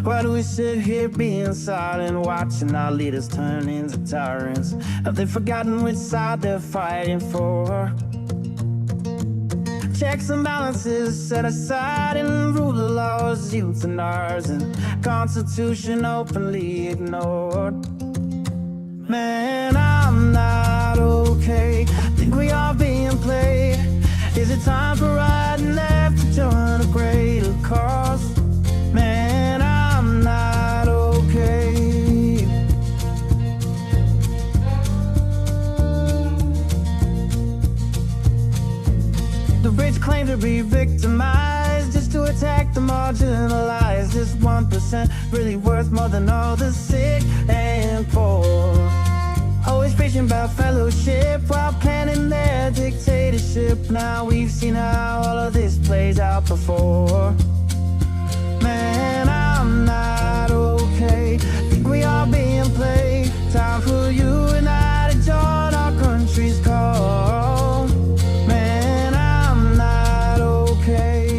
Why do we sit here being silent, watching our leaders turn into tyrants? Have they forgotten which side they're fighting for? Checks and balances set aside and rule of laws, youth and ours, and Constitution openly ignored. Man, I'm not okay. Think we are being played. Is it time for right and left to join a greater cause? Man, I'm not okay. The rich claim to be victimized just to attack the marginalized. Is 1% really worth more than all the sick and poor? Always preaching about fellowship while planning their dictatorship. Now we've seen how all of this plays out before. Man, I'm not okay. Think we are being played. Time for you and I to join our country's call. Man, I'm not okay.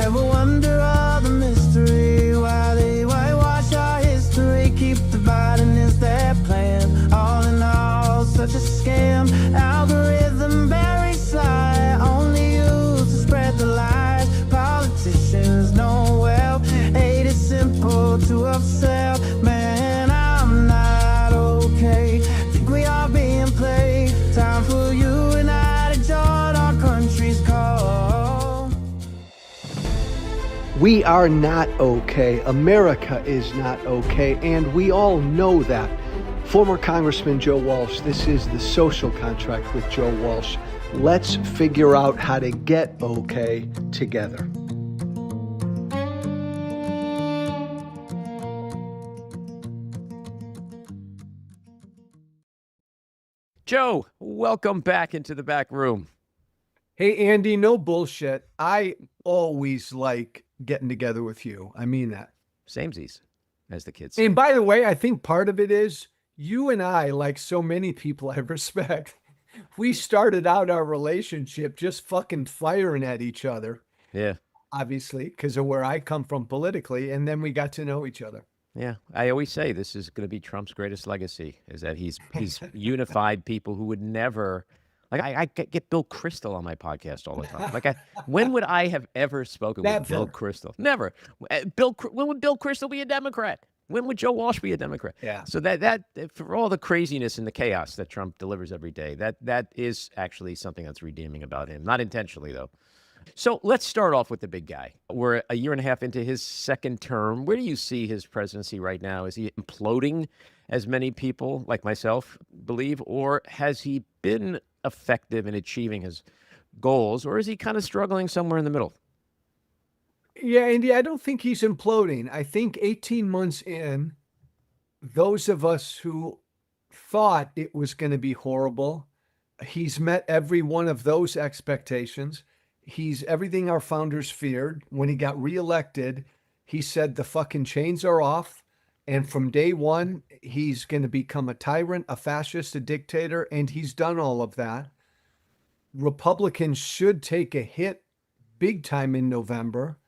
Ever wonder all the mystery, why they whitewash our history? Keep dividing is their plan. All in all, such a scam. Algorithm very sly, only used to spread the lies. Politicians know well, hate is simple to upsell. Man, I'm not okay. Think we are being played. Time for you and I to join our country's call. We are not okay. America is not okay, and we all know that. Former Congressman Joe Walsh, this is The Social Contract with Joe Walsh. Let's figure out how to get okay together. Joe, welcome back into the back room. Hey, Andy, no bullshit. I always like getting together with you. I mean that. Samesies, as the kids say. And by the way, I think part of it is you and I, like so many people I respect, we started out our relationship just fucking firing at each other. Yeah. Obviously, because of where I come from politically, and then we got to know each other. Yeah. I always say this is going to be Trump's greatest legacy, is that he's unified people who would never... Like, I get Bill Kristol on my podcast all the time. Like, when would I have ever spoken with Bill Kristol? Never. When would Bill Kristol be a Democrat? When would Joe Walsh be a Democrat? Yeah. So that for all the craziness and the chaos that Trump delivers every day, that is actually something that's redeeming about him. Not intentionally, though. So let's start off with the big guy. We're a year and a half into his second term. Where do you see his presidency right now? Is he imploding, as many people like myself believe, or has he been effective in achieving his goals, or is he kind of struggling somewhere in the middle? Yeah, Andy, I don't think he's imploding. I think 18 months in, those of us who thought it was going to be horrible, he's met every one of those expectations. He's everything our founders feared. When he got reelected, he said the fucking chains are off. And from day one, he's going to become a tyrant, a fascist, a dictator, and he's done all of that. Republicans should take a hit big time in November.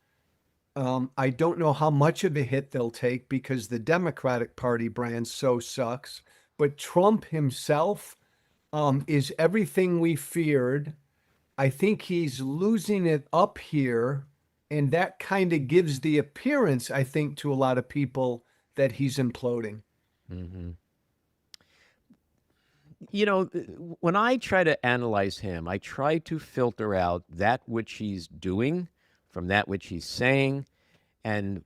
I don't know how much of a hit they'll take because the Democratic Party brand so sucks. But Trump himself is everything we feared. I think he's losing it up here, and that kind of gives the appearance, I think, to a lot of people that he's imploding. Mm-hmm. You know, when I try to analyze him, I try to filter out that which he's doing from that which he's saying. And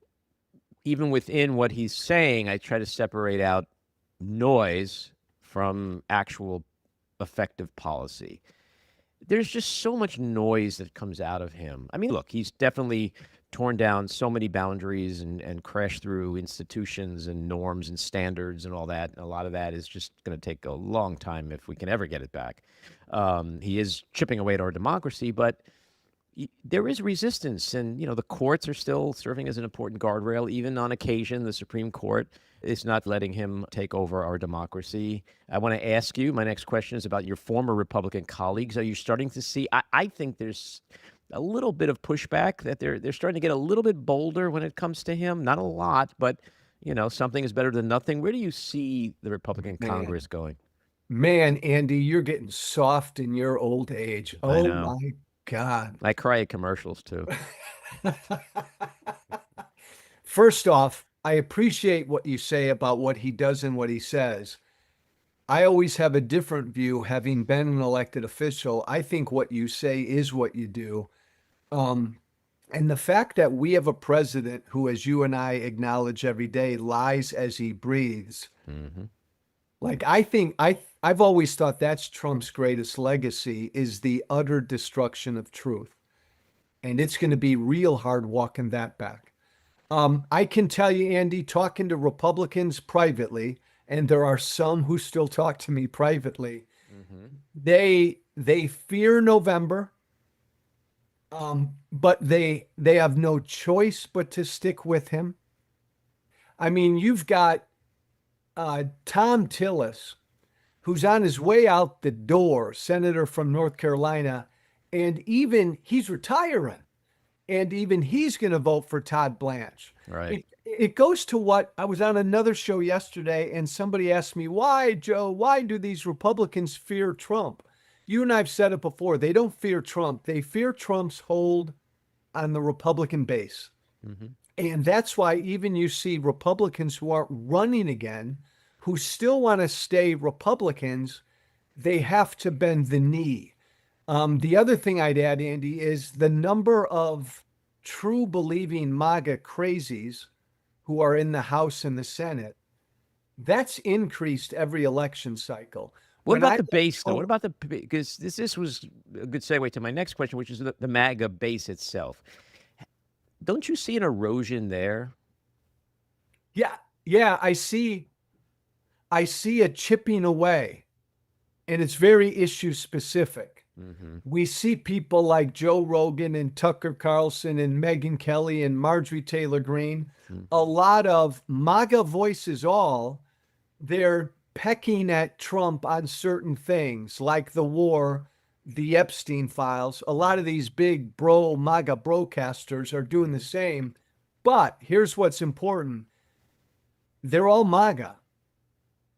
even within what he's saying, I try to separate out noise from actual effective policy. There's just so much noise that comes out of him. I mean, look, he's definitely torn down so many boundaries and crashed through institutions and norms and standards and all that. And a lot of that is just going to take a long time if we can ever get it back. He is chipping away at our democracy, but there is resistance, and the courts are still serving as an important guardrail. Even on occasion, the Supreme Court is not letting him take over our democracy. I want to ask you, my next question is about your former Republican colleagues. Are you starting to see? I think there's a little bit of pushback, that they're starting to get a little bit bolder when it comes to him. Not a lot, but something is better than nothing. Where do you see the Republican Congress going? Man, Andy, you're getting soft in your old age. I Oh know. my God. I cry at commercials too. First off, I appreciate what you say about what he does and what he says. I always have a different view, having been an elected official. I think what you say is what you do. And the fact that we have a president who, as you and I acknowledge every day, lies as he breathes. Hmm. Like, I think I've always thought that's Trump's greatest legacy, is the utter destruction of truth. And it's going to be real hard walking that back. I can tell you, Andy, talking to Republicans privately, and there are some who still talk to me privately, they fear November, but they have no choice but to stick with him. I mean, you've got Tom Tillis, who's on his way out the door, senator from North Carolina, and even he's retiring, and even he's going to vote for Todd Blanche. Right. It goes to what I was on another show yesterday, and somebody asked me, why, Joe, why do these Republicans fear Trump? You and I've said it before. They don't fear Trump. They fear Trump's hold on the Republican base. Hmm. And that's why even you see Republicans who aren't running again, who still want to stay Republicans, they have to bend the knee. The other thing I'd add, Andy, is the number of true believing MAGA crazies who are in the House and the Senate. That's increased every election cycle. What When about I the base, though? oh, What about because this was a good segue to my next question, which is the MAGA base itself. Don't you see an erosion there? yeah, I see a chipping away, and it's very issue specific. Hmm. We see people like Joe Rogan and Tucker Carlson and Megyn Kelly and Marjorie Taylor Greene, a lot of MAGA voices, they're pecking at Trump on certain things like the war, the Epstein files. A lot of these big MAGA broadcasters are doing the same. But here's what's important. They're all MAGA.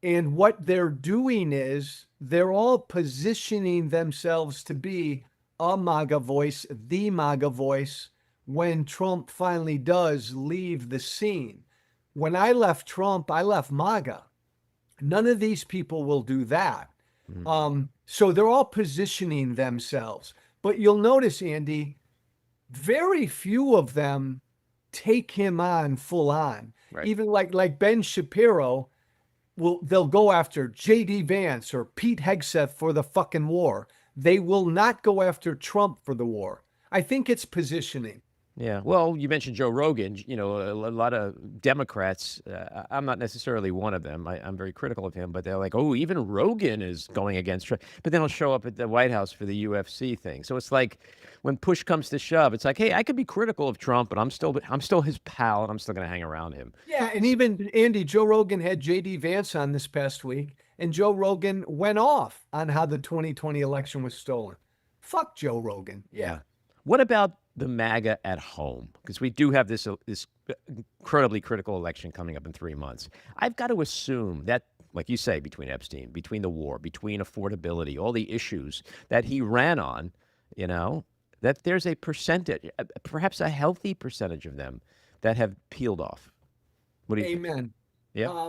And what they're doing is they're all positioning themselves to be a MAGA voice, the MAGA voice, when Trump finally does leave the scene. When I left Trump, I left MAGA. None of these people will do that. So they're all positioning themselves. But you'll notice, Andy, very few of them take him on full on. Right. Even like Ben Shapiro, they'll go after J.D. Vance or Pete Hegseth for the fucking war. They will not go after Trump for the war. I think it's positioning. Yeah. Well, you mentioned Joe Rogan. A lot of Democrats, I'm not necessarily one of them. I'm very critical of him, but they're like, oh, even Rogan is going against Trump. But then he'll show up at the White House for the UFC thing. So it's like when push comes to shove, it's like, hey, I could be critical of Trump, but I'm still his pal, and I'm still going to hang around him. Yeah, and even Andy, Joe Rogan had J.D. Vance on this past week, and Joe Rogan went off on how the 2020 election was stolen. Fuck Joe Rogan. Yeah. What about the MAGA at home? Because we do have this incredibly critical election coming up in 3 months. I've got to assume that, like you say, between Epstein, between the war, between affordability, all the issues that he ran on, that there's a percentage, perhaps a healthy percentage of them that have peeled off. What do you think? Amen. Yeah.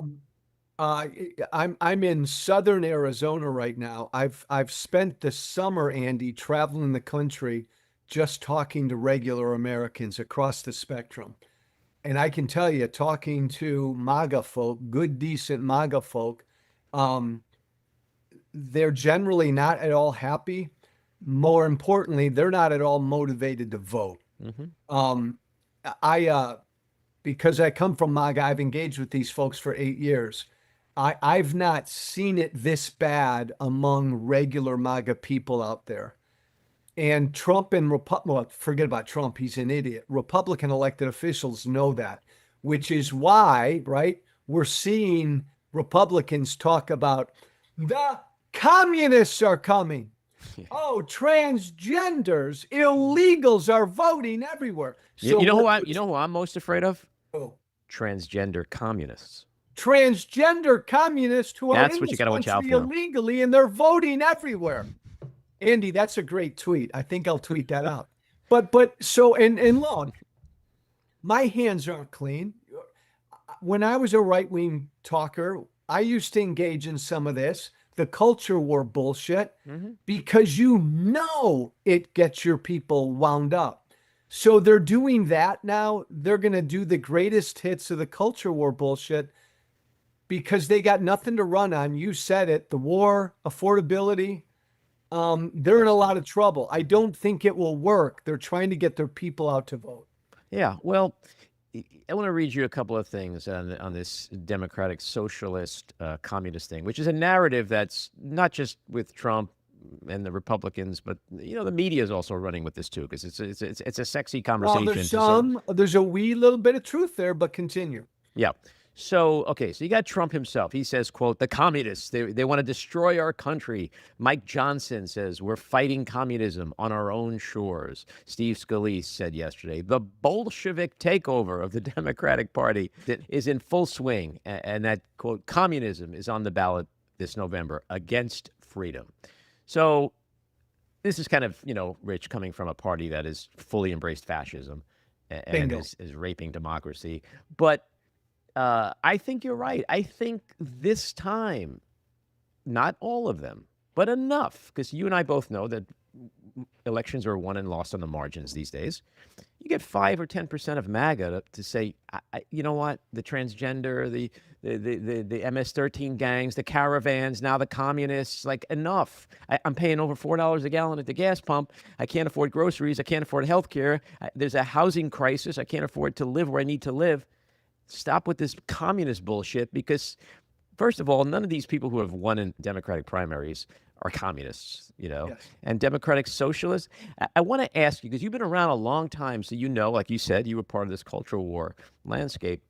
I'm in southern Arizona right now. I've spent the summer, Andy, traveling the country, just talking to regular Americans across the spectrum. And I can tell you, talking to MAGA folk, good, decent MAGA folk, they're generally not at all happy. More importantly, they're not at all motivated to vote. Because I come from MAGA, I've engaged with these folks for 8 years. I've not seen it this bad among regular MAGA people out there. And Trump and well, forget about Trump. He's an idiot. Republican elected officials know that, which is why, right, we're seeing Republicans talk about the communists are coming. Oh, transgenders, illegals are voting everywhere. So you know who I'm most afraid of? Oh. Transgender communists. Transgender communists who are That's in what you this gotta watch out country for. illegally, and they're voting everywhere. Andy, that's a great tweet. I think I'll tweet that out. But so and look, my hands aren't clean. When I was a right-wing talker, I used to engage in some of this, the culture war bullshit, because you know it gets your people wound up. So they're doing that now. They're going to do the greatest hits of the culture war bullshit because they got nothing to run on. You said it, the war, affordability. They're in a lot of trouble. I don't think it will work. They're trying to get their people out to vote. Yeah, well, I want to read you a couple of things on this democratic socialist communist thing, which is a narrative that's not just with Trump and the Republicans, but the media is also running with this too, because it's a sexy conversation. Well, there's a wee little bit of truth there, but continue. Yeah. So, okay, so you got Trump himself. He says, quote, the communists, they want to destroy our country. Mike Johnson says, we're fighting communism on our own shores. Steve Scalise said yesterday, the Bolshevik takeover of the Democratic Party is in full swing. And that, quote, communism is on the ballot this November against freedom. So this is kind of, Rich, coming from a party that has fully embraced fascism and is raping democracy. But I think you're right. I think this time, not all of them, but enough, because you and I both know that elections are won and lost on the margins these days. You get 5 or 10% of MAGA to say, you know what, the transgender, the MS-13 gangs, the caravans, now the communists, like enough. I'm paying over $4 a gallon at the gas pump. I can't afford groceries. I can't afford health care. There's a housing crisis. I can't afford to live where I need to live. Stop with this communist bullshit, because, first of all, none of these people who have won in Democratic primaries are communists, Yes. And Democratic socialists. I want to ask you, because you've been around a long time, so like you said, you were part of this cultural war landscape.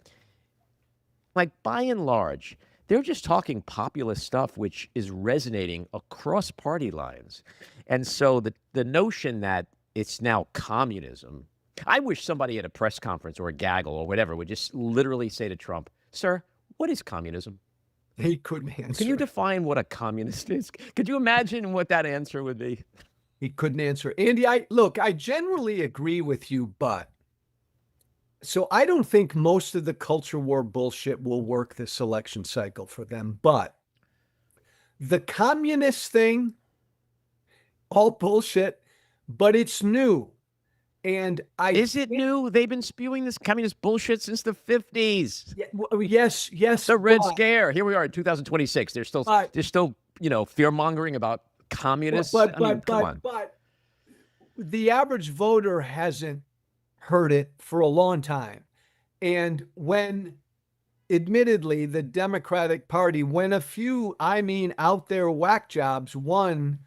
Like, by and large, they're just talking populist stuff, which is resonating across party lines. And so the notion that it's now communism, I wish somebody at a press conference or a gaggle or whatever would just literally say to Trump, sir, what is communism? He couldn't answer. Can you define what a communist is? Could you imagine what that answer would be? He couldn't answer. Andy, I generally agree with you, but so I don't think most of the culture war bullshit will work this election cycle for them. But the communist thing, all bullshit, but it's new. And Is it new? They've been spewing this communist bullshit since the 50s. Yes. The Red Scare. Here we are in 2026. They're still fear mongering about communists. Come on. But the average voter hasn't heard it for a long time. And when, admittedly, the Democratic Party, when a few, out there whack jobs won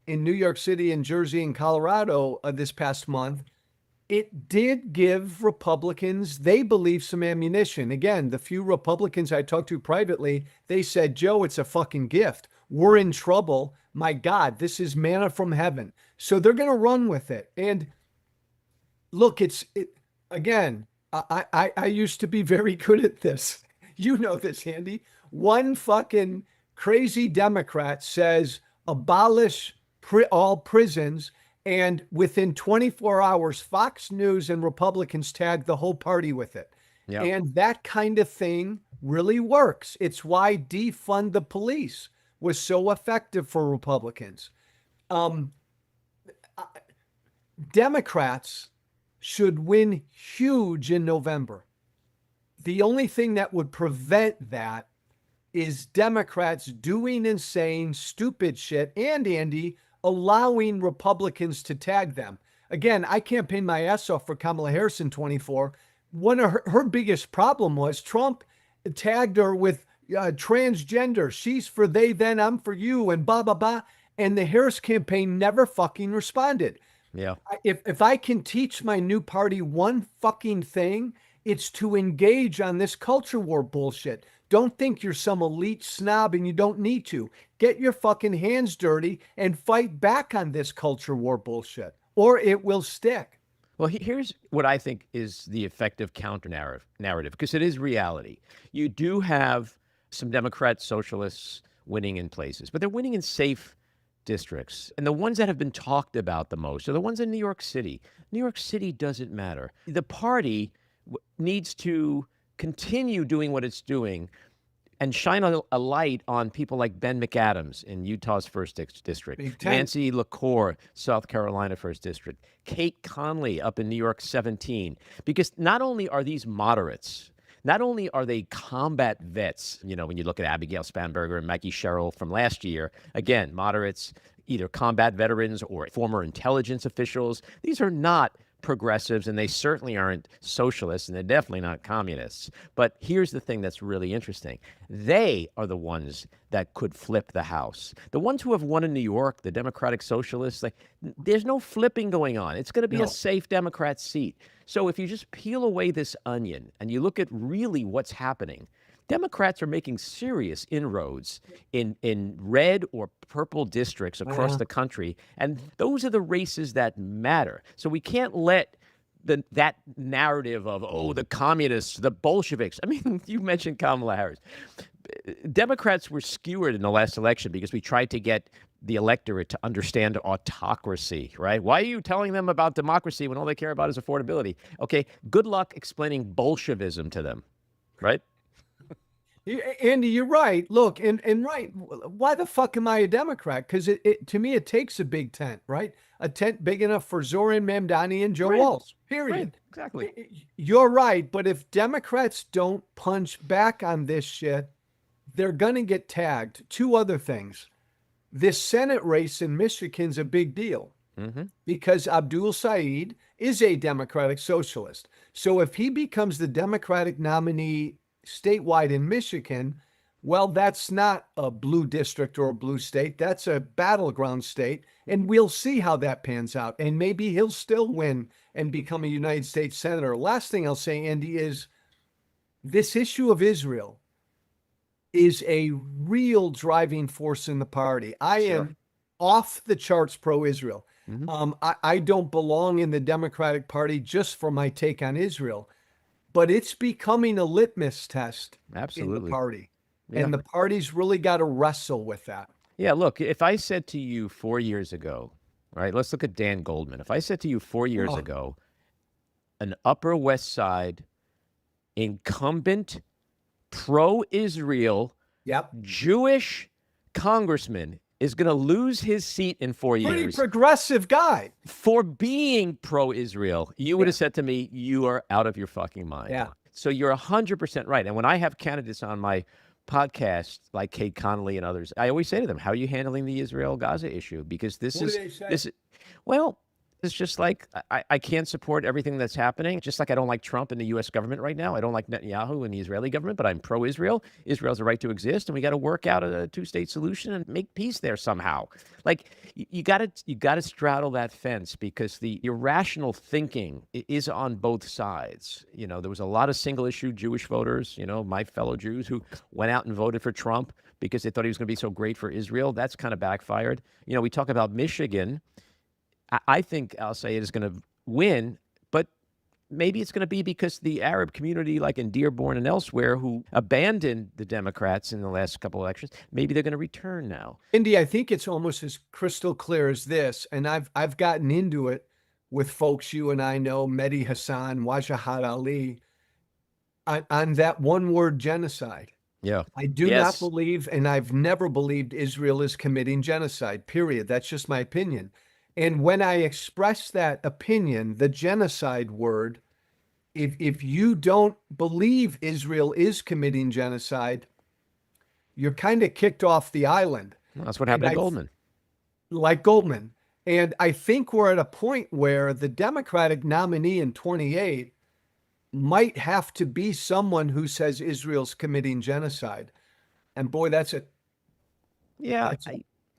in New York City and Jersey and Colorado this past month, it did give Republicans, they believe, some ammunition. Again, the few Republicans I talked to privately, they said, Joe, it's a fucking gift. We're in trouble. My God, this is manna from heaven. So they're going to run with it. And look, again, I used to be very good at this. You know this, Andy. One fucking crazy Democrat says, abolish all prisons. And within 24 hours, Fox News and Republicans tagged the whole party with it. Yep. And that kind of thing really works. It's why defund the police was so effective for Republicans. Democrats should win huge in November. The only thing that would prevent that is Democrats doing and saying stupid shit, and Andy, allowing Republicans to tag them. Again, I campaigned my ass off for Kamala Harris in 24. One of her biggest problem was Trump tagged her with transgender. She's for they, then I'm for you, and blah, blah, blah. And the Harris campaign never fucking responded. Yeah. If I can teach my new party one fucking thing, it's to engage on this culture war bullshit. Don't think you're some elite snob and you don't need to. Get your fucking hands dirty and fight back on this culture war bullshit, or it will stick. Well, here's what I think is the effective counter narrative, because it is reality. You do have some Democrat socialists winning in places, but they're winning in safe districts. And the ones that have been talked about the most are the ones in New York City. New York City doesn't matter. The party needs to continue doing what it's doing and shine a light on people like Ben McAdams in Utah's 1st District, Nancy LaCour, South Carolina 1st District, Kate Conley up in New York 17. Because not only are these moderates, not only are they combat vets, you know, when you look at Abigail Spanberger and Maggie Sherrill from last year, again, moderates, either combat veterans or former intelligence officials. These are not progressives, and they certainly aren't socialists, and they're definitely not communists. But here's the thing that's really interesting. They are the ones that could flip the House. The ones who have won in New York, the Democratic Socialists, like, there's no flipping going on. It's going to be a safe Democrat seat. So if you just peel away this onion and you look at really what's happening, Democrats are making serious inroads in red or purple districts across the country, and those are the races that matter. So we can't let that narrative of, oh, the communists, the Bolsheviks. I mean, you mentioned Kamala Harris. Democrats were skewered in the last election because we tried to get the electorate to understand autocracy, right? Why are you telling them about democracy when all they care about is affordability? Okay, good luck explaining Bolshevism to them, right? Andy, you're right. Look, and right, why the fuck am I a Democrat? Because to me, it takes a big tent, right? A tent big enough for Zoran Mamdani and Joe Walsh, period. Right, exactly. You're right, but if Democrats don't punch back on this shit, they're going to get tagged. Two other things. This Senate race in Michigan's a big deal because Abdul Said is a Democratic socialist. So if he becomes the Democratic nominee statewide in Michigan, well, that's not a blue district or a blue state. That's a battleground state. And we'll see how that pans out. And maybe he'll still win and become a United States Senator. Last thing I'll say, Andy, is this issue of Israel is a real driving force in the party. I am off the charts pro-Israel. I don't belong in the Democratic Party just for my take on Israel. But it's becoming a litmus test in the party. Yeah. And the party's really got to wrestle with that. Yeah, look, if I said to you 4 years ago, right, let's look at Dan Goldman. If I said to you 4 years ago, an Upper West Side incumbent pro-Israel Jewish congressman is going to lose his seat in 4 years. Pretty progressive guy. For being pro-Israel, you would have said to me, you are out of your fucking mind. Yeah. So you're 100% right. And when I have candidates on my podcast, like Kate Connolly and others, I always say to them, how are you handling the Israel-Gaza issue? Because this is, well, it's just like, I can't support everything that's happening. Just like I don't like Trump and the U.S. government right now. I don't like Netanyahu and the Israeli government, but I'm pro-Israel. Israel has a right to exist, and we got to work out a two-state solution and make peace there somehow. Like, you got to straddle that fence, because the irrational thinking is on both sides. You know, there was a lot of single-issue Jewish voters, you know, my fellow Jews, who went out and voted for Trump because they thought he was going to be so great for Israel. That's kind of backfired. You know, we talk about Michigan. I think I'll say it is going to win, but maybe it's going to be because the Arab community, like in Dearborn and elsewhere, who abandoned the Democrats in the last couple of elections, maybe they're going to return now. Indy, I think it's almost as crystal clear as this, and I've gotten into it with folks you and I know, Mehdi Hassan, Wajahat Ali, on that one-word genocide. Yeah. I do not believe, and I've never believed, Israel is committing genocide, period. That's just my opinion. And when I express that opinion, the genocide word, if you don't believe Israel is committing genocide, you're kind of kicked off the island. Well, that's what happened to Goldman. Like Goldman. And I think we're at a point where the Democratic nominee in 28 might have to be someone who says Israel's committing genocide. And boy, that's it. Yeah.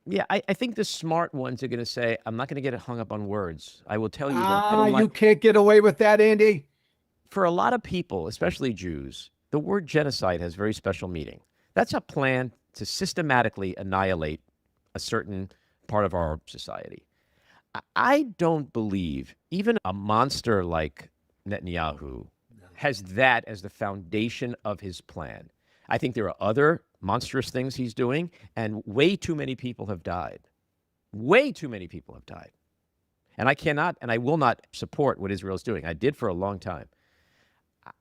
Yeah, I think the smart ones are going to say, I'm not going to get hung up on words. I will tell you that I don't You like, can't get away with that, Andy. for a lot of people, especially Jews, the word genocide has very special meaning. That's a plan to systematically annihilate a certain part of our society. I don't believe even a monster like Netanyahu has that as the foundation of his plan. I think there are other monstrous things he's doing, and way too many people have died. Way too many people have died. And I cannot and I will not support what Israel is doing. I did for a long time.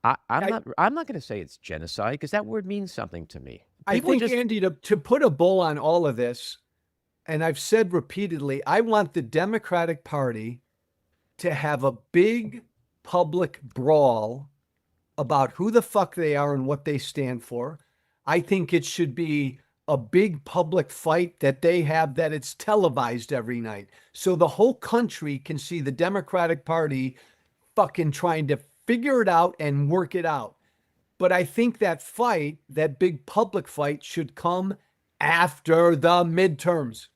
I'm not going to say it's genocide because that word means something to me. I People think, just Andy, to put a bow on all of this, and I've said repeatedly, I want the Democratic Party to have a big public brawl about who the fuck they are and what they stand for. I think it should be a big public fight that they have, that it's televised every night. So the whole country can see the Democratic Party fucking trying to figure it out and work it out. But I think that fight, that big public fight, should come after the midterms.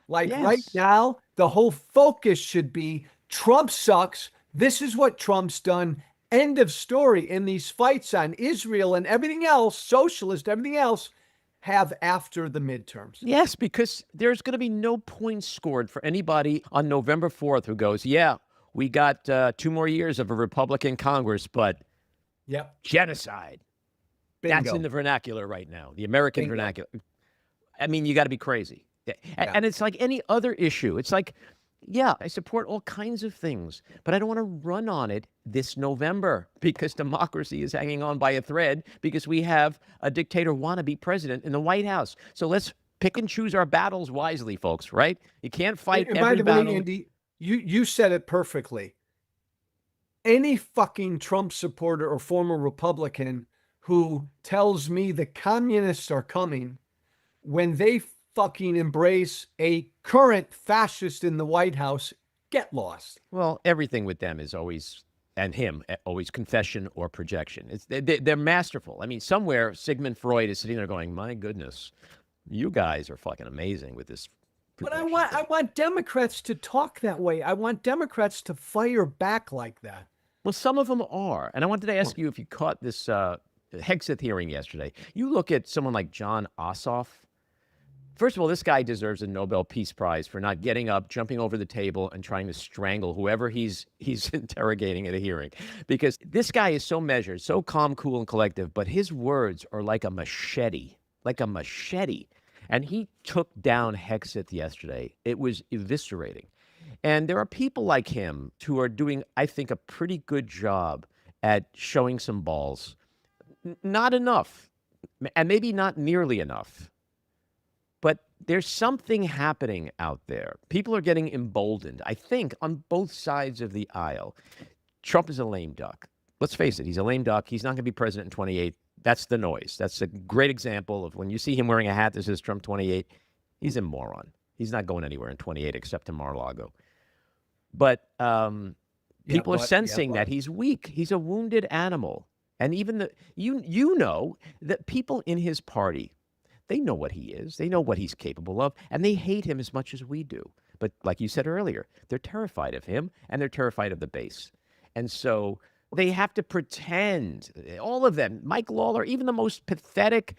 Like right yes. now, the whole focus should be Trump sucks. This is what Trump's done. End of story. And these fights on Israel and everything else, socialist, everything else, have after the midterms. Yes, because there's going to be no points scored for anybody on November 4th who goes, yeah, we got 2 more years of a Republican Congress, but Yep. genocide. Bingo. That's in the vernacular right now, the American Bingo. vernacular. I mean, you got to be crazy. And it's like any other issue. It's like, yeah, I support all kinds of things, but I don't want to run on it this November because democracy is hanging on by a thread because we have a dictator wannabe president in the White House. So let's pick and choose our battles wisely, folks, right? You can't fight And every by the battle. way, Andy, you said it perfectly. Any fucking Trump supporter or former Republican who tells me the communists are coming, when they fucking embrace a current fascist in the White House, get lost. Well, everything with them is always, and him, always confession or projection. They're masterful. I mean, somewhere Sigmund Freud is sitting there going, my goodness, you guys are fucking amazing with this. But I want Democrats to talk that way. I want Democrats to fire back like that. Well, some of them are. And I wanted to ask you if you caught this Hexeth hearing yesterday. You look at someone like John Ossoff. First of all, this guy deserves a Nobel Peace Prize for not getting up, jumping over the table, and trying to strangle whoever he's interrogating at a hearing. Because this guy is so measured, so calm, cool, and collective, but his words are like a machete, And he took down Hexeth yesterday. It was eviscerating. And there are people like him who are doing, I think, a pretty good job at showing some balls. Not enough, and maybe not nearly enough. But there's something happening out there. People are getting emboldened, I think, on both sides of the aisle. Trump is a lame duck. Let's face it, he's a lame duck. He's not going to be president in 28. That's the noise. That's a great example of when you see him wearing a hat that says Trump 28, he's a moron. He's not going anywhere in 28 except to Mar-a-Lago. But people are sensing that he's weak. He's a wounded animal. And even you know that people in his party, they know what he is. They know what he's capable of. And they hate him as much as we do. But like you said earlier, they're terrified of him and they're terrified of the base. And so they have to pretend, all of them, Mike Lawler, even the most pathetic,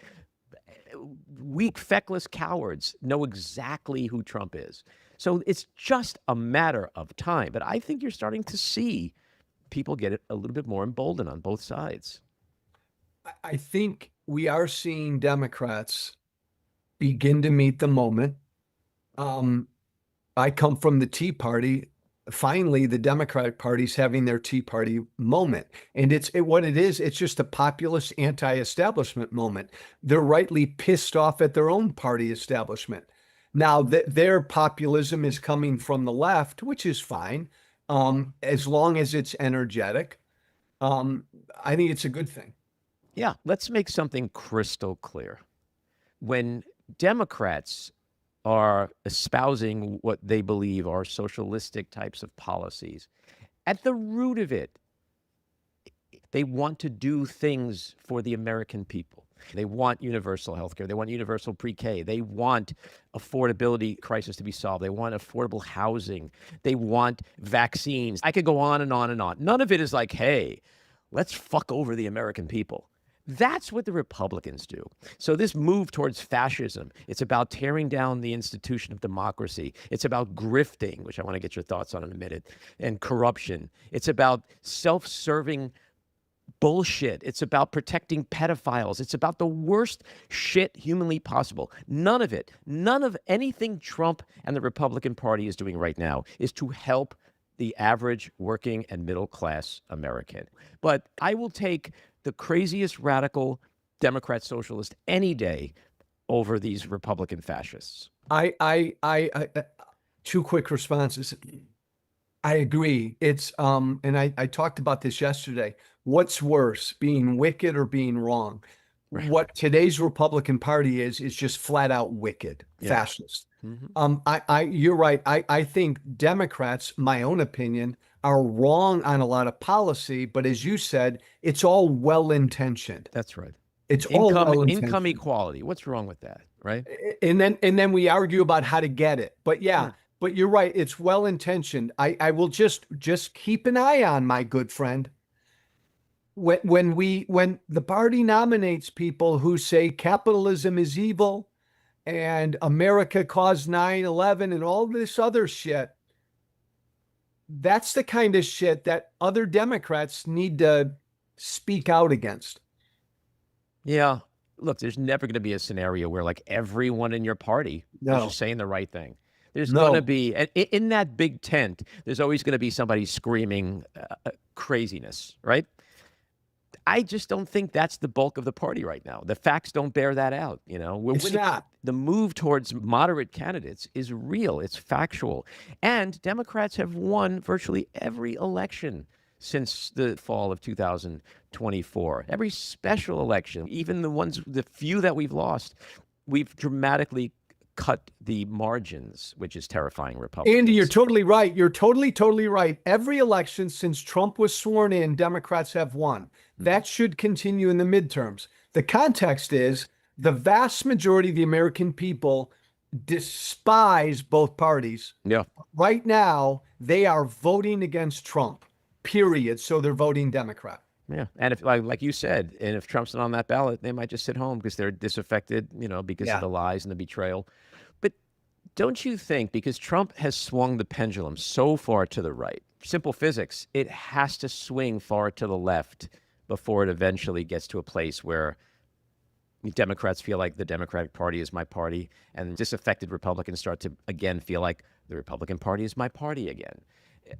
weak, feckless cowards know exactly who Trump is. So it's just a matter of time. But I think you're starting to see people get a little bit more emboldened on both sides. I think we are seeing Democrats begin to meet the moment. I come from the Tea Party. Finally, the Democratic Party's having their Tea Party moment. And what it is, it's just a populist anti-establishment moment. They're rightly pissed off at their own party establishment. Now, their populism is coming from the left, which is fine, as long as it's energetic. I think it's a good thing. Yeah, let's make something crystal clear. When Democrats are espousing what they believe are socialistic types of policies, at the root of it, they want to do things for the American people. They want universal health care. They want universal pre-K. They want affordability crisis to be solved. They want affordable housing. They want vaccines. I could go on and on and on. None of it is like, hey, let's fuck over the American people. That's what the Republicans do. So this move towards fascism, it's about tearing down the institution of democracy. It's about grifting, which I want to get your thoughts on in a minute, and corruption. It's about self-serving bullshit. It's about protecting pedophiles. It's about the worst shit humanly possible. None of anything Trump and the Republican Party is doing right now is to help the average working and middle class American. But I will take the craziest radical Democrat socialist any day over these Republican fascists. Two quick responses. I agree. It's and I talked about this yesterday. What's worse, being wicked or being wrong? Right. What today's Republican Party is just flat out wicked, fascist. You're right. I think Democrats, my own opinion, are wrong on a lot of policy, but as you said, it's all well-intentioned. That's right. It's all well-intentioned. Income equality. What's wrong with that, right? And then we argue about how to get it. But yeah, but you're right. It's well-intentioned. I will just keep an eye on, my good friend. When the party nominates people who say capitalism is evil and America caused 9/11 and all this other shit, that's the kind of shit that other Democrats need to speak out against. Yeah. Look, there's never going to be a scenario where like everyone in your party is just saying the right thing. There's going to be, in that big tent, there's always going to be somebody screaming craziness, right? I just don't think that's the bulk of the party right now. The facts don't bear that out. It's not. The move towards moderate candidates is real. It's factual. And Democrats have won virtually every election since the fall of 2024. Every special election, even the few that we've lost, we've dramatically cut the margins, which is terrifying Republicans. Andy, you're totally right. You're totally right. Every election since Trump was sworn in, Democrats have won. That should continue in the midterms. The context is the vast majority of the American people despise both parties. Yeah. Right now, they are voting against Trump, period. So they're voting Democrat. Yeah. And if, like you said, and if Trump's not on that ballot, they might just sit home because they're disaffected, because of the lies and the betrayal. But don't you think, because Trump has swung the pendulum so far to the right, simple physics, it has to swing far to the left before it eventually gets to a place where Democrats feel like the Democratic Party is my party, and disaffected Republicans start to again feel like the Republican Party is my party again.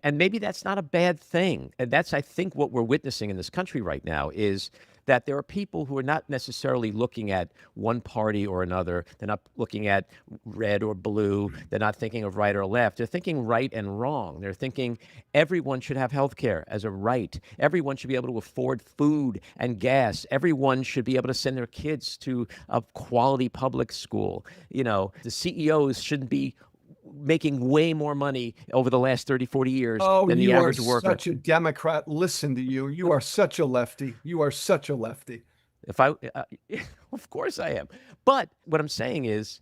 And maybe that's not a bad thing. And that's, I think, what we're witnessing in this country right now is that there are people who are not necessarily looking at one party or another. They're not looking at red or blue. They're not thinking of right or left. They're thinking right and wrong. They're thinking everyone should have health care as a right. Everyone should be able to afford food and gas. Everyone should be able to send their kids to a quality public school. The CEOs shouldn't be making way more money over the last 30, 40 years than the average worker. You are such a Democrat. Listen to you. You are such a lefty. You are such a lefty. Of course I am. But what I'm saying is,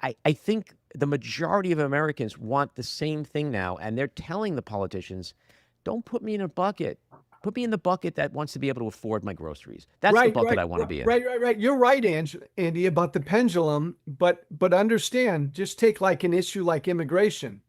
I think the majority of Americans want the same thing now, and they're telling the politicians, don't put me in a bucket. Put me in the bucket that wants to be able to afford my groceries. That's the bucket I want to be in. Right. You're right, Andy, about the pendulum. But understand, just take like an issue like immigration.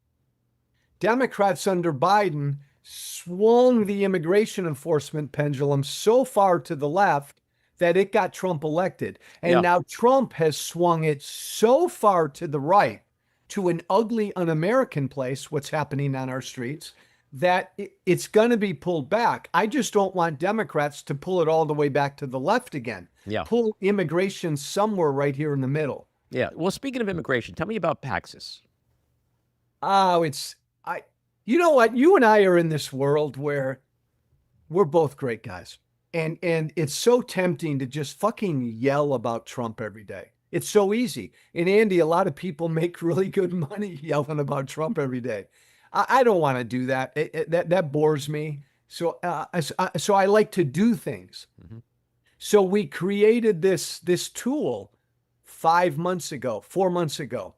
Democrats under Biden swung the immigration enforcement pendulum so far to the left that it got Trump elected. And now Trump has swung it so far to the right to an ugly, un-American place, what's happening on our streets, that it's going to be pulled back. I just don't want Democrats to pull it all the way back to the left again. Yeah. Pull immigration somewhere right here in the middle. Yeah. Well, speaking of immigration, tell me about Paxis. You know what? You and I are in this world where we're both great guys. And it's so tempting to just fucking yell about Trump every day. It's so easy. And Andy, a lot of people make really good money yelling about Trump every day. I don't want to do that. That bores me. So I like to do things. So we created this tool 5 months ago, 4 months ago,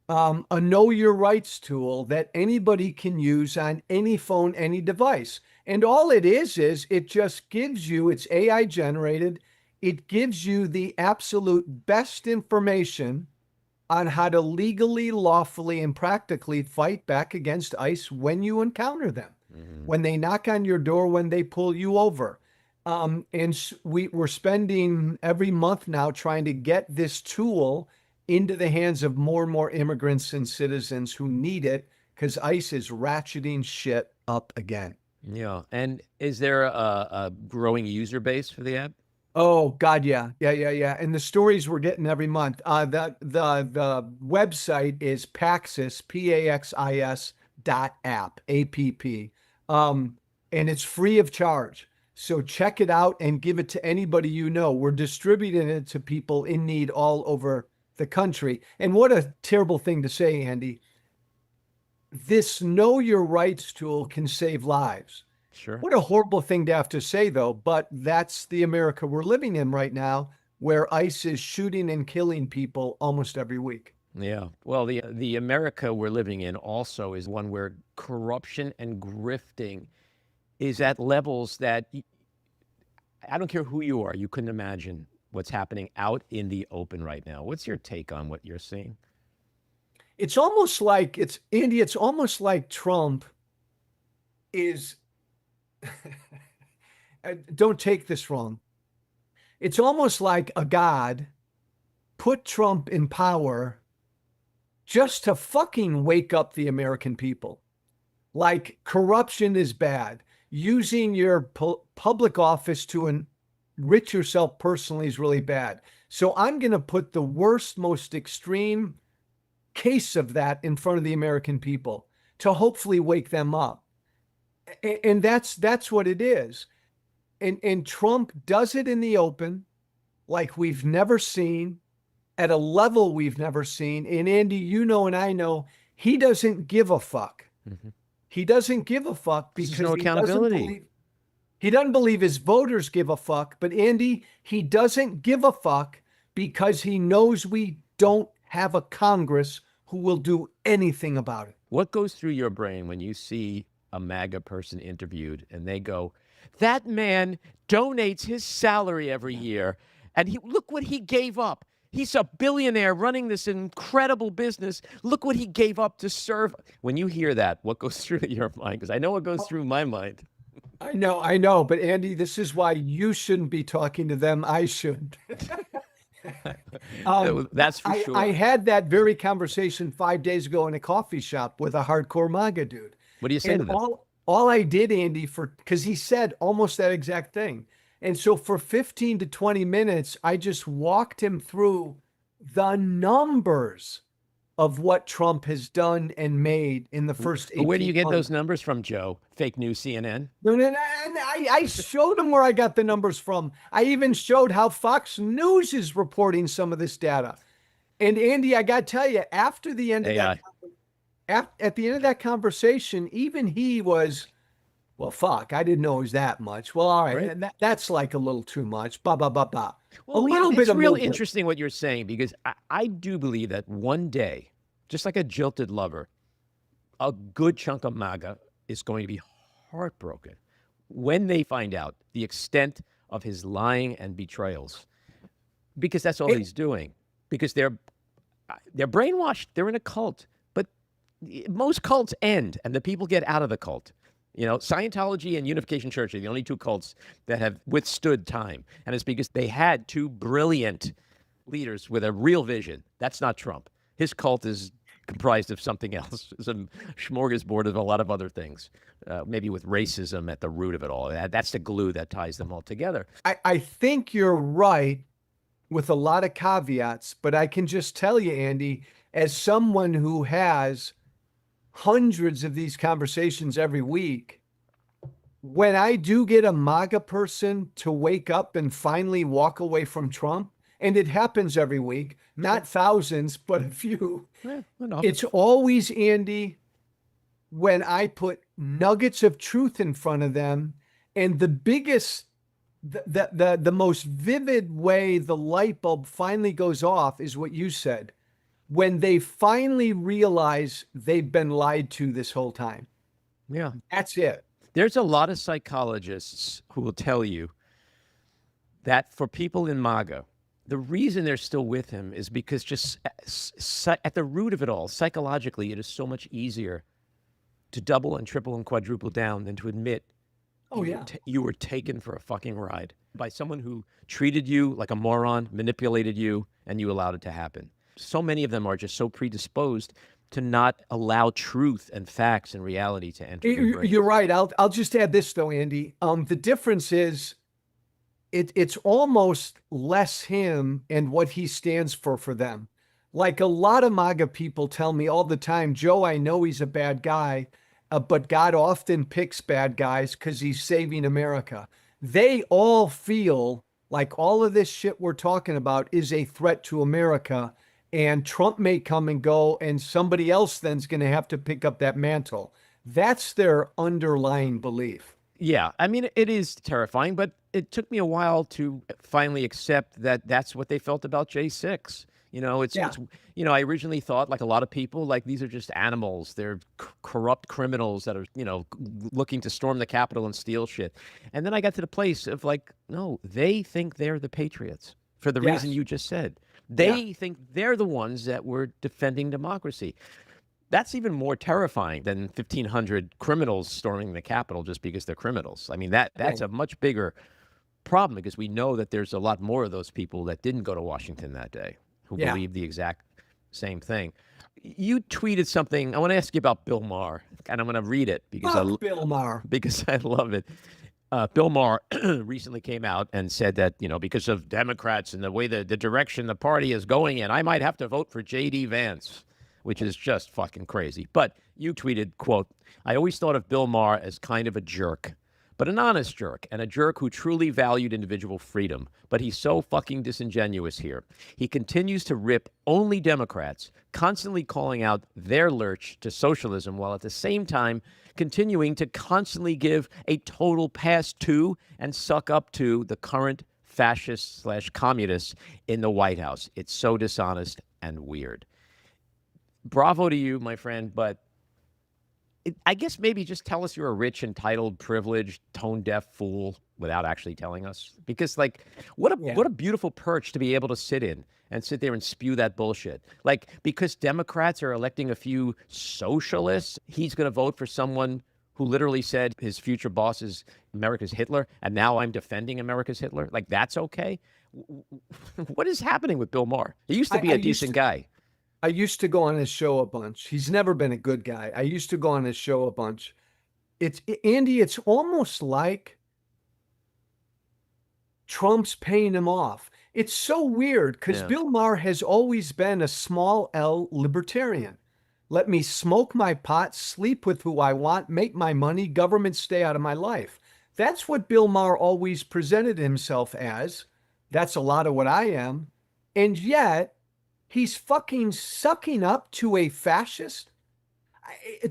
a know your rights tool that anybody can use on any phone, any device. And all it is it just gives you, it's AI generated. It gives you the absolute best information on how to legally, lawfully, and practically fight back against ICE when you encounter them, when they knock on your door, when they pull you over. We're spending every month now trying to get this tool into the hands of more and more immigrants and citizens who need it, because ICE is ratcheting shit up again. Yeah. And is there a growing user base for the app? Oh God, yeah. And the stories we're getting every month. The website is Paxis, PAXIS.app, APP. And it's free of charge. So check it out and give it to anybody you know. We're distributing it to people in need all over the country. And what a terrible thing to say, Andy. This Know Your Rights tool can save lives. Sure. What a horrible thing to have to say, though, but that's the America we're living in right now, where ICE is shooting and killing people almost every week. Yeah. Well, the America we're living in also is one where corruption and grifting is at levels that I don't care who you are, you couldn't imagine what's happening out in the open right now. What's your take on what you're seeing? It's almost like Andy, it's almost like Trump is don't take this wrong. It's almost like a god put Trump in power just to fucking wake up the American people. Like, corruption is bad. Using your public office to enrich yourself personally is really bad. So I'm going to put the worst, most extreme case of that in front of the American people to hopefully wake them up. And that's what it is. And Trump does it in the open, like we've never seen, at a level we've never seen. And Andy, you know, and I know, he doesn't give a fuck. Mm-hmm. He doesn't give a fuck because There's no accountability. He doesn't believe his voters give a fuck. But Andy, he doesn't give a fuck because he knows we don't have a Congress who will do anything about it. What goes through your brain when you see a MAGA person interviewed and they go, that man donates his salary every year and look what he gave up. He's a billionaire running this incredible business. Look what he gave up to serve. When you hear that, what goes through your mind? Because I know what goes through my mind. I know. But Andy, this is why you shouldn't be talking to them. I should. That's for sure. I had that very conversation 5 days ago in a coffee shop with a hardcore MAGA dude. What do you say to them? All I did, Andy, because he said almost that exact thing. And so for 15 to 20 minutes, I just walked him through the numbers of what Trump has done and made in the first 18 months. Where do you get those numbers from, Joe? Fake news CNN? No, I showed him where I got the numbers from. I even showed how Fox News is reporting some of this data. And Andy, I got to tell you, after the end of that, at the end of that conversation, even he was, well, fuck, I didn't know it was that much. Well, all right. That's like a little too much. Well, a little bit it's of really movement. interesting what you're saying, because I do believe that one day, just like a jilted lover, a good chunk of MAGA is going to be heartbroken when they find out the extent of his lying and betrayals, because that's all he's doing. Because they're brainwashed. They're in a cult. But most cults end, and the people get out of the cult. You know, Scientology and Unification Church are the only two cults that have withstood time. And it's because they had two brilliant leaders with a real vision. That's not Trump. His cult is comprised of something else. It's a smorgasbord of a lot of other things, maybe with racism at the root of it all. That's the glue that ties them all together. I think you're right with a lot of caveats, but I can just tell you, Andy, as someone who has hundreds of these conversations every week, when I do get a MAGA person to wake up and finally walk away from Trump, and it happens every week, not thousands, but a few, it's always, Andy, when I put nuggets of truth in front of them. And the biggest the most vivid way the light bulb finally goes off is what you said, when they finally realize they've been lied to this whole time. Yeah. That's it. There's a lot of psychologists who will tell you that for people in MAGA, the reason they're still with him is because just at the root of it all, psychologically, it is so much easier to double and triple and quadruple down than to admit you were taken for a fucking ride by someone who treated you like a moron, manipulated you, and you allowed it to happen. So many of them are just so predisposed to not allow truth and facts and reality to enter their brains. You're right. I'll just add this though, Andy. The difference is it's almost less him and what he stands for them. Like a lot of MAGA people tell me all the time, Joe, I know he's a bad guy, but God often picks bad guys because he's saving America. They all feel like all of this shit we're talking about is a threat to America, and Trump may come and go, and somebody else then's going to have to pick up that mantle. That's their underlying belief. Yeah, I mean, it is terrifying, but it took me a while to finally accept that that's what they felt about J6. You know, it's I originally thought, like a lot of people, like these are just animals. They're corrupt criminals that are, looking to storm the Capitol and steal shit. And then I got to the place of like, no, they think they're the patriots for the reason you just said. They think they're the ones that were defending democracy. That's even more terrifying than 1,500 criminals storming the Capitol just because they're criminals. I mean, that's a much bigger problem because we know that there's a lot more of those people that didn't go to Washington that day who believe the exact same thing. You tweeted something. I want to ask you about Bill Maher, and I'm going to read it because Bill Maher, because I love it. Bill Maher recently came out and said that, because of Democrats and the way the direction the party is going in, I might have to vote for J.D. Vance, which is just fucking crazy. But you tweeted, quote, I always thought of Bill Maher as kind of a jerk, but an honest jerk, and a jerk who truly valued individual freedom. But he's so fucking disingenuous here. He continues to rip only Democrats, constantly calling out their lurch to socialism, while at the same time continuing to constantly give a total pass to and suck up to the current fascists/communists in the White House. It's so dishonest and weird. Bravo to you, my friend, but I guess maybe just tell us you're a rich, entitled, privileged, tone-deaf fool without actually telling us. Because, like, what a beautiful perch to be able to sit in and sit there and spew that bullshit. Like, because Democrats are electing a few socialists, he's going to vote for someone who literally said his future boss is America's Hitler, and now I'm defending America's Hitler. Like, that's okay? What is happening with Bill Maher? He used to be a decent guy. I used to go on his show a bunch. He's never been a good guy. I used to go on his show a bunch. Andy, it's almost like Trump's paying him off. It's so weird because Bill Maher has always been a small L libertarian. Let me smoke my pot, sleep with who I want, make my money, government stay out of my life. That's what Bill Maher always presented himself as. That's a lot of what I am. And yet, he's fucking sucking up to a fascist.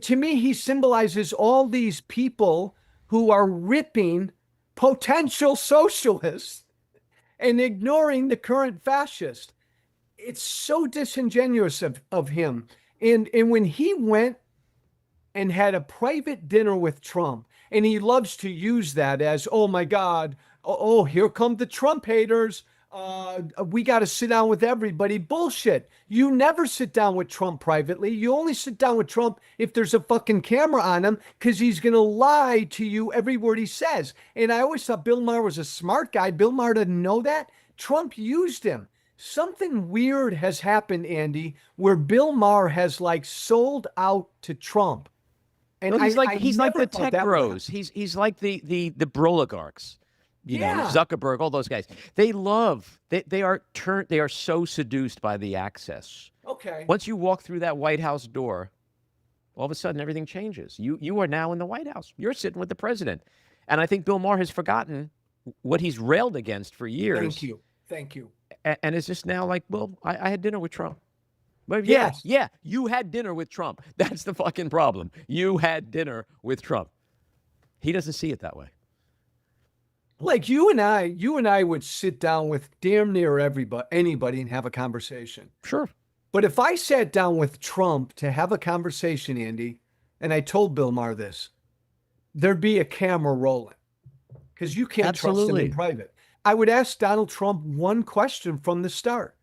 To me, he symbolizes all these people who are ripping potential socialists and ignoring the current fascist. It's so disingenuous of him. And when he went and had a private dinner with Trump, and he loves to use that as, oh my God, oh, here come the Trump haters. We got to sit down with everybody. Bullshit. You never sit down with Trump privately. You only sit down with Trump if there's a fucking camera on him because he's going to lie to you every word he says. And I always thought Bill Maher was a smart guy. Bill Maher didn't know that. Trump used him. Something weird has happened, Andy, where Bill Maher has like sold out to Trump. And he's like the tech bros. He's like the broligarchs. You know, Zuckerberg, all those guys. They are so seduced by the access. Okay. Once you walk through that White House door, all of a sudden everything changes. You are now in the White House. You're sitting with the president. And I think Bill Maher has forgotten what he's railed against for years. Thank you. And it's just now like, well, I had dinner with Trump. But Yes. You had dinner with Trump. That's the fucking problem. You had dinner with Trump. He doesn't see it that way. Like you and I would sit down with damn near anybody and have a conversation. Sure. But if I sat down with Trump to have a conversation, Andy, and I told Bill Maher this, there'd be a camera rolling because you can't trust him in Absolutely. private. I would ask Donald Trump one question from the start.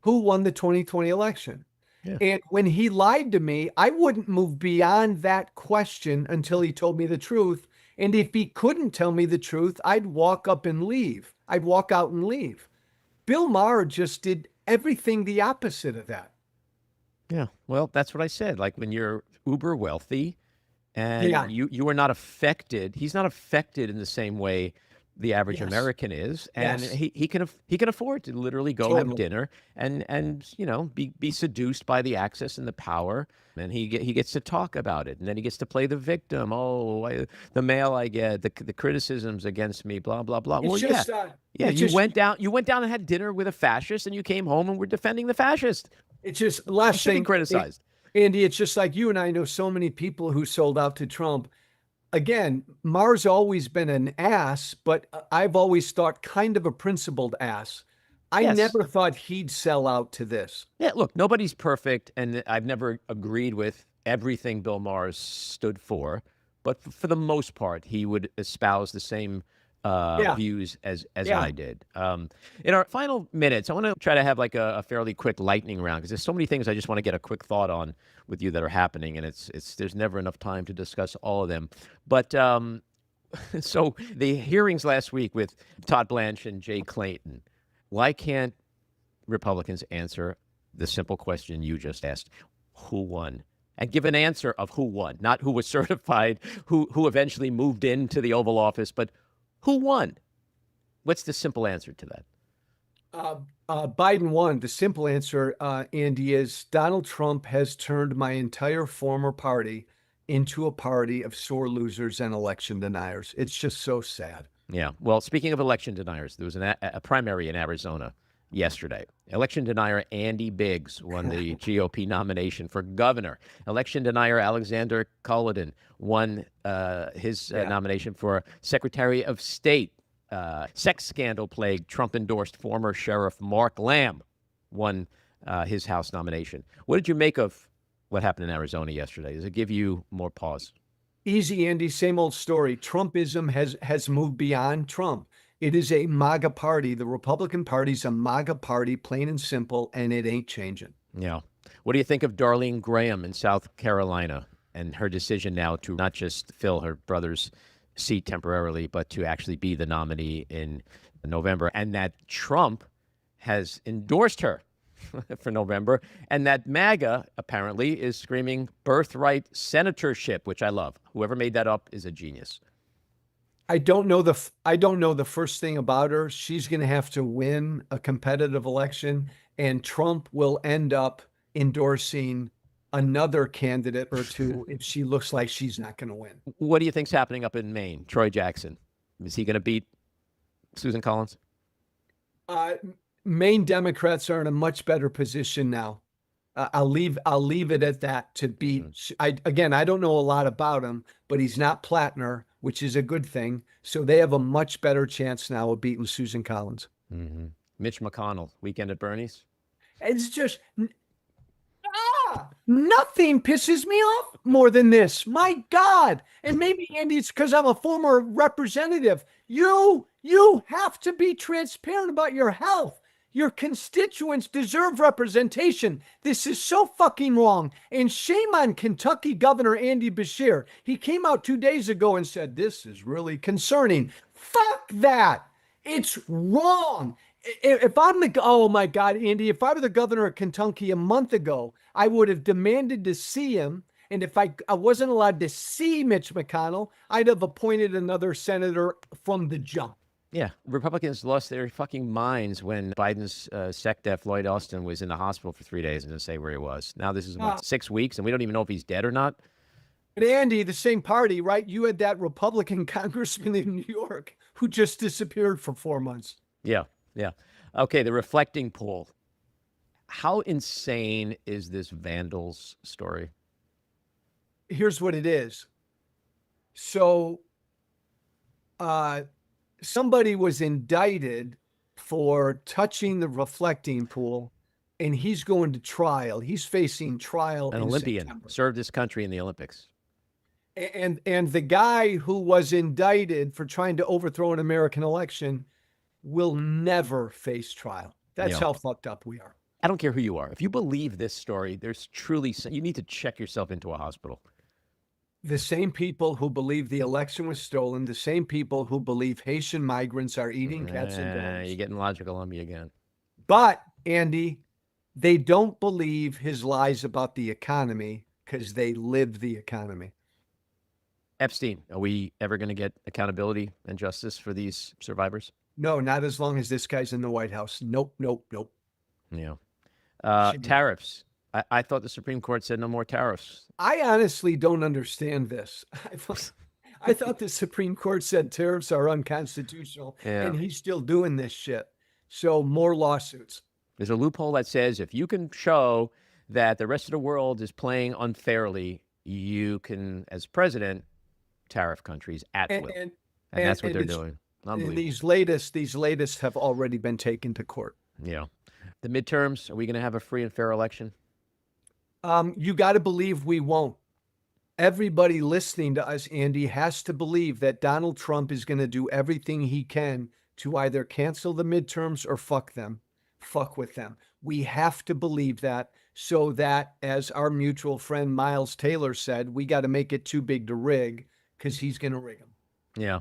Who won the 2020 election? Yeah. And when he lied to me, I wouldn't move beyond that question until he told me the truth. And if he couldn't tell me the truth, I'd walk up and leave. I'd walk out and leave. Bill Maher just did everything the opposite of that. Yeah. Well, that's what I said. Like when you're uber wealthy and Yeah. you are not affected, he's not affected in the same way the average Yes. American is, and Yes. he can afford to literally go have Totally. dinner and be seduced by the access and the power, and he gets to talk about it, and then he gets to play the victim. Oh, the mail I get, the criticisms against me, blah blah blah. Well, It's just, yeah. it's You just, went down and had dinner with a fascist, and you came home and were defending the fascist. it's just You last should be thing, criticized. Andy, it's just like you and I know so many people who sold out to Trump. Again, Maher's always been an ass, but I've always thought kind of a principled ass. I Yes. never thought he'd sell out to this. Yeah, look, nobody's perfect, and I've never agreed with everything Bill Maher stood for, but for the most part, he would espouse the same Yeah. views as Yeah. I did. In our final minutes, I want to try to have like a fairly quick lightning round because there's so many things I just want to get a quick thought on with you that are happening, and it's there's never enough time to discuss all of them. But so the hearings last week with Todd Blanche and Jay Clayton, why can't Republicans answer the simple question you just asked? Who won? And give an answer of who won, not who was certified, who eventually moved into the Oval Office, but who won? What's the simple answer to that? Biden won. The simple answer, Andy, is Donald Trump has turned my entire former party into a party of sore losers and election deniers. It's just so sad. Yeah. Well, speaking of election deniers, there was a primary in Arizona yesterday. Election denier Andy Biggs won the GOP nomination for governor. Election denier Alexander Culloden won his nomination for Secretary of State. Sex scandal plagued Trump-endorsed former Sheriff Mark Lamb won his House nomination. What did you make of what happened in Arizona yesterday? Does it give you more pause? Easy, Andy, same old story. Trumpism has moved beyond Trump. It is a MAGA party. The Republican Party's a MAGA party, plain and simple, and it ain't changing. Yeah. What do you think of Darlene Graham in South Carolina and her decision now to not just fill her brother's seat temporarily, but to actually be the nominee in November, and that Trump has endorsed her for November, and that MAGA apparently is screaming birthright senatorship, which I love. Whoever made that up is a genius. I don't know the first thing about her. She's going to have to win a competitive election, and Trump will end up endorsing another candidate or two if she looks like she's not going to win. What do you think's happening up in Maine? Troy Jackson, is he going to beat Susan Collins? Maine Democrats are in a much better position now. I'll leave it at that to beat. I don't know a lot about him, but he's not Plattner, which is a good thing. So they have a much better chance now of beating Susan Collins. Mm-hmm. Mitch McConnell, weekend at Bernie's. It's just nothing pisses me off more than this. My God. And maybe, Andy, it's because I'm a former representative. You have to be transparent about your health. Your constituents deserve representation. This is so fucking wrong. And shame on Kentucky Governor Andy Beshear. He came out 2 days ago and said, this is really concerning. Fuck that. It's wrong. If I'm oh my God, Andy, if I were the governor of Kentucky a month ago, I would have demanded to see him. And if I wasn't allowed to see Mitch McConnell, I'd have appointed another senator from the jump. Yeah, Republicans lost their fucking minds when Biden's SecDef Lloyd Austin was in the hospital for 3 days and didn't say where he was. Now this is 6 weeks, and we don't even know if he's dead or not. But Andy, the same party, right? You had that Republican congressman in New York who just disappeared for 4 months. Yeah. Okay, the reflecting pool. How insane is this Vandals story? Here's what it is. So, somebody was indicted for touching the reflecting pool, and he's going to trial. He's facing trial. An in Olympian, September. served his country in the Olympics. And the guy who was indicted for trying to overthrow an American election will never face trial. That's Yeah. how fucked up we are. I don't care who you are. If you believe this story, there's truly, you need to check yourself into a hospital. The same people who believe the election was stolen, the same people who believe Haitian migrants are eating cats and dogs. You're getting logical on me again. But, Andy, they don't believe his lies about the economy because they live the economy. Epstein, are we ever going to get accountability and justice for these survivors? No, not as long as this guy's in the White House. Nope, nope, nope. Yeah. Should be- Tariffs. I thought the Supreme Court said no more tariffs. I honestly don't understand this. I thought the Supreme Court said tariffs are unconstitutional, Yeah. and he's still doing this shit. So more lawsuits. There's a loophole that says if you can show that the rest of the world is playing unfairly, you can, as president, tariff countries at will. And that's what they're doing. And Unbelievable. these latest have already been taken to court. Yeah. The midterms, are we going to have a free and fair election? You got to believe we won't. Everybody listening to us, Andy, has to believe that Donald Trump is going to do everything he can to either cancel the midterms or fuck with them. We have to believe that, so that, as our mutual friend Miles Taylor said, we got to make it too big to rig, because he's going to rig them. Yeah.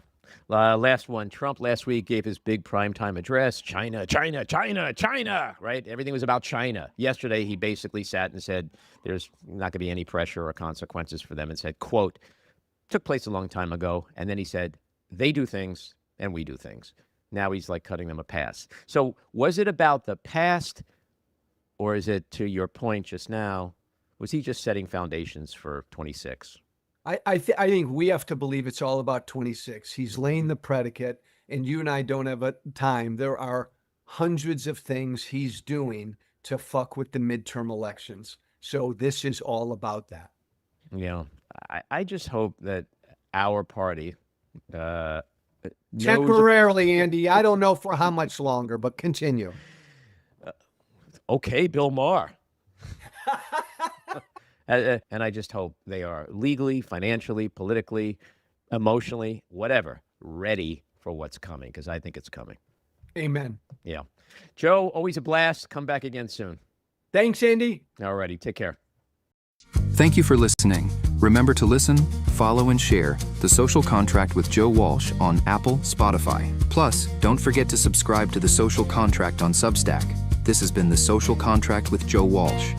Last one. Trump last week gave his big primetime address. China, China, China, China, right? Everything was about China. Yesterday, he basically sat and said there's not going to be any pressure or consequences for them, and said, quote, took place a long time ago. And then he said, they do things and we do things. Now he's like cutting them a pass. So was it about the past, or is it, to your point just now, was he just setting foundations for 26? I think we have to believe it's all about 26. He's laying the predicate, and you and I don't have a time. There are hundreds of things he's doing to fuck with the midterm elections. So this is all about that. Yeah. I just hope that our party knows. Temporarily, Andy. I don't know for how much longer, but continue. Okay, Bill Maher. And I just hope they are legally, financially, politically, emotionally, whatever, ready for what's coming, because I think it's coming. Amen. Yeah. Joe, always a blast. Come back again soon. Thanks, Andy. All righty. Take care. Thank you for listening. Remember to listen, follow, and share The Social Contract with Joe Walsh on Apple, Spotify. Plus, don't forget to subscribe to The Social Contract on Substack. This has been The Social Contract with Joe Walsh.